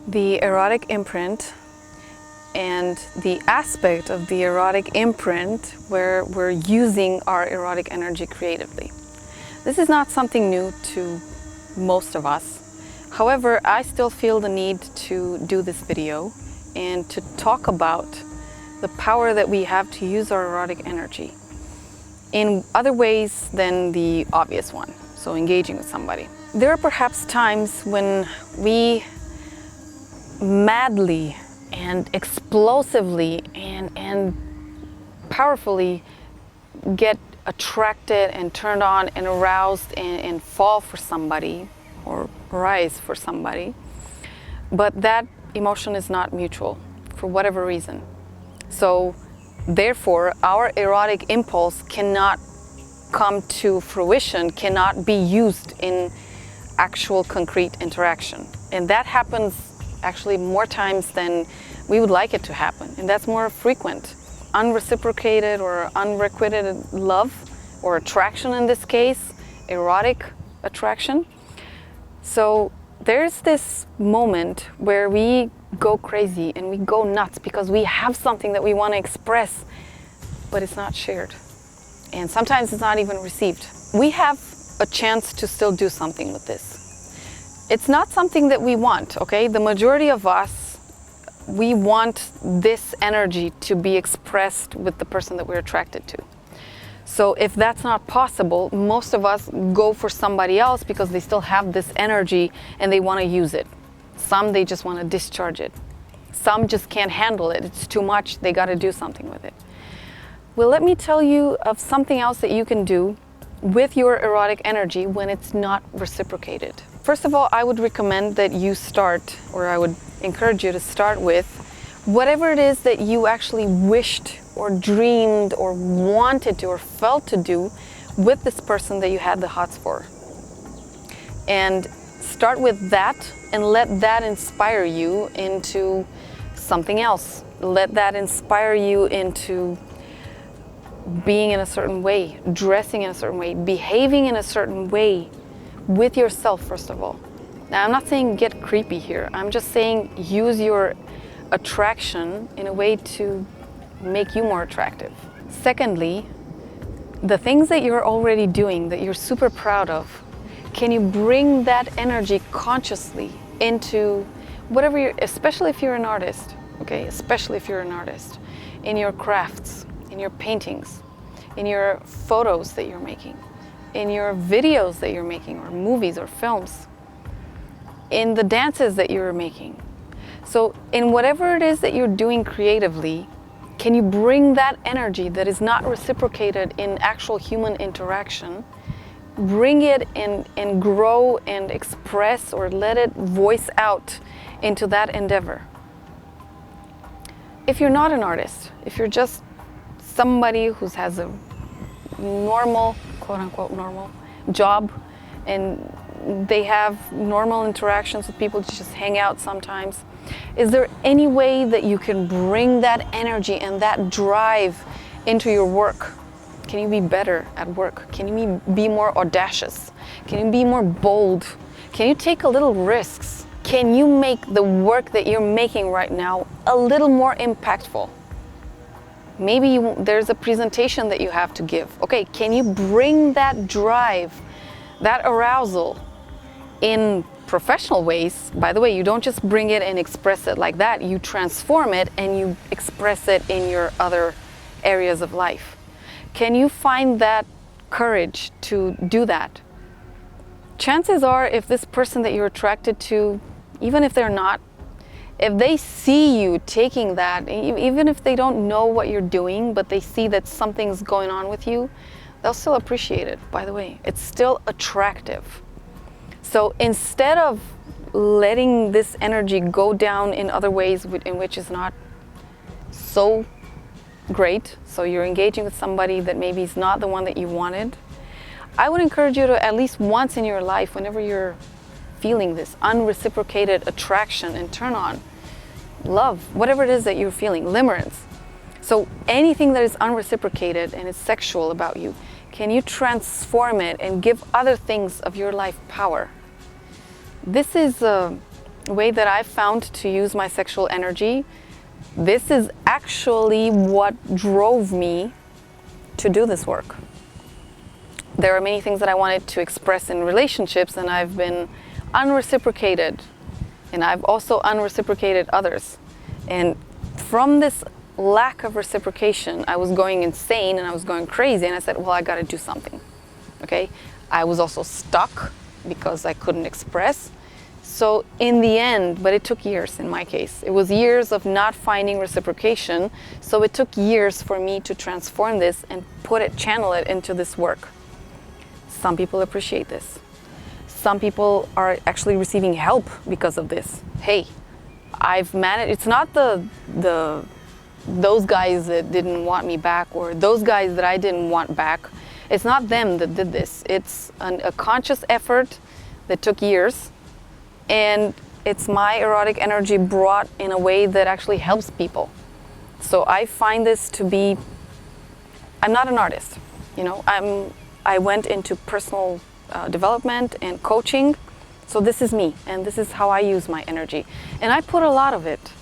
The erotic imprint and the aspect of the erotic imprint where we're using our erotic energy creatively. This is not something new to most of us. However, I still feel the need to do this video and to talk about the power that we have to use our erotic energy in other ways than the obvious one, so engaging with somebody. There are perhaps times when we madly and explosively and powerfully get attracted and turned on and aroused and fall for somebody or rise for somebody, but that emotion is not mutual for whatever reason. So therefore our erotic impulse cannot come to fruition, cannot be used in actual concrete interaction, and that happens actually more times than we would like it to happen, and that's more frequent. Unreciprocated or unrequited love or attraction, in this case, erotic attraction. So there's this moment where we go crazy and we go nuts because we have something that we want to express, but it's not shared. And sometimes it's not even received. We have a chance to still do something with this. It's not something that we want, okay? The majority of us, we want this energy to be expressed with the person that we're attracted to. So if that's not possible, most of us go for somebody else because they still have this energy and they want to use it. Some, they just want to discharge it. Some just can't handle it. It's too much. They got to do something with it. Well, let me tell you of something else that you can do with your erotic energy when it's not reciprocated. First of all, I would recommend that you start, or I would encourage you to start with whatever it is that you actually wished or dreamed or wanted to or felt to do with this person that you had the hots for. And start with that and let that inspire you into something else. Let that inspire you into being in a certain way, dressing in a certain way, behaving in a certain way with yourself, first of all. Now, I'm not saying get creepy here. I'm just saying use your attraction in a way to make you more attractive. Secondly, the things that you're already doing that you're super proud of, can you bring that energy consciously into whatever you're, especially if you're an artist, okay? Especially if you're an artist, in your crafts, in your paintings, in your photos that you're making, in your videos that you're making, or movies or films, in the dances that you're making. So in whatever it is that you're doing creatively, can you bring that energy that is not reciprocated in actual human interaction, bring it and grow and express or let it voice out into that endeavor? If you're not an artist, if you're just somebody who has a normal, quote-unquote normal job, and they have normal interactions with people, to just hang out sometimes, is there any way that you can bring that energy and that drive into your work? Can you be better at work? Can you be more audacious? Can you be more bold? Can you take a little risks? Can you make the work that you're making right now a little more impactful? Maybe there's a presentation that you have to give. Okay, can you bring that drive, that arousal in professional ways? By the way, you don't just bring it and express it like that. You transform it and you express it in your other areas of life. Can you find that courage to do that? Chances are, if this person that you're attracted to, even if they're not, if they see you taking that, even if they don't know what you're doing, but they see that something's going on with you, they'll still appreciate it, by the way. It's still attractive. So instead of letting this energy go down in other ways in which is not so great, so you're engaging with somebody that maybe is not the one that you wanted, I would encourage you to, at least once in your life, whenever you're feeling this unreciprocated attraction and turn on, love, whatever it is that you're feeling, limerence. So anything that is unreciprocated and is sexual about you, can you transform it and give other things of your life power? This is way that I've found to use my sexual energy, this is actually what drove me to do this work. There are many things that I wanted to express in relationships, and I've been unreciprocated, and I've also unreciprocated others. And from this lack of reciprocation, I was going insane and I was going crazy, and I said, well, I got to do something. Okay? I was also stuck because I couldn't express. So in the end, but it took years in my case. It was years of not finding reciprocation. So it took years for me to transform this and channel it into this work. Some people appreciate this. Some people are actually receiving help because of this. Hey, I've managed, it's not those guys that didn't want me back, or those guys that I didn't want back. It's not them that did this. It's a conscious effort that took years, and it's my erotic energy brought in a way that actually helps people. So I find this to be, I'm not an artist, you know, I went into personal development and coaching. So this is me, and this is how I use my energy. And I put a lot of it.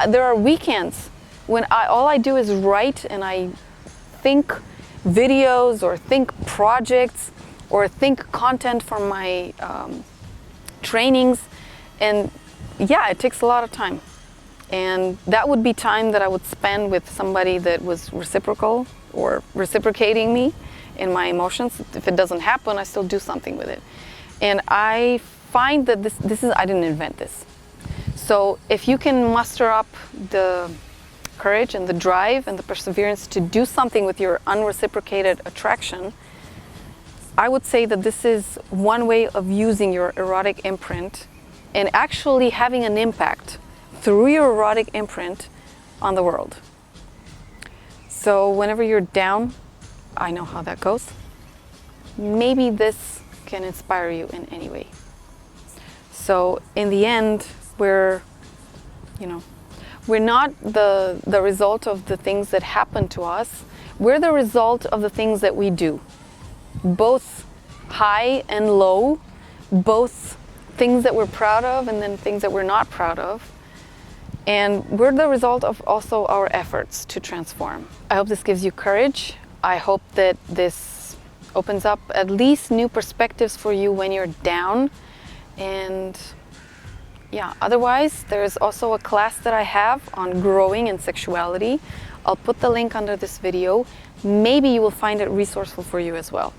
There are weekends when all I do is write, and I think videos or think projects or think content from my trainings. And yeah, it takes a lot of time. And that would be time that I would spend with somebody that was reciprocal or reciprocating me in my emotions. If it doesn't happen, I still do something with it. And I find that this is, I didn't invent this. So if you can muster up the courage and the drive and the perseverance to do something with your unreciprocated attraction, I would say that this is one way of using your erotic imprint and actually having an impact through your erotic imprint on the world. So whenever you're down, I know how that goes. Maybe this can inspire you in any way. So in the end, we're not the result of the things that happen to us. We're the result of the things that we do, both high and low, both things that we're proud of and then things that we're not proud of. And we're the result of also our efforts to transform. I hope this gives you courage. I hope that this opens up at least new perspectives for you when you're down. And yeah, otherwise, there's also a class that I have on growing in sexuality. I'll put the link under this video. Maybe you will find it resourceful for you as well.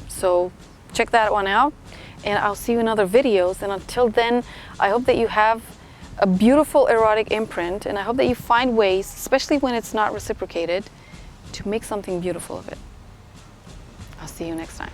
So check that one out, and I'll see you in other videos. And until then, I hope that you have a beautiful erotic imprint, and I hope that you find ways, especially when it's not reciprocated, to make something beautiful of it. I'll see you next time.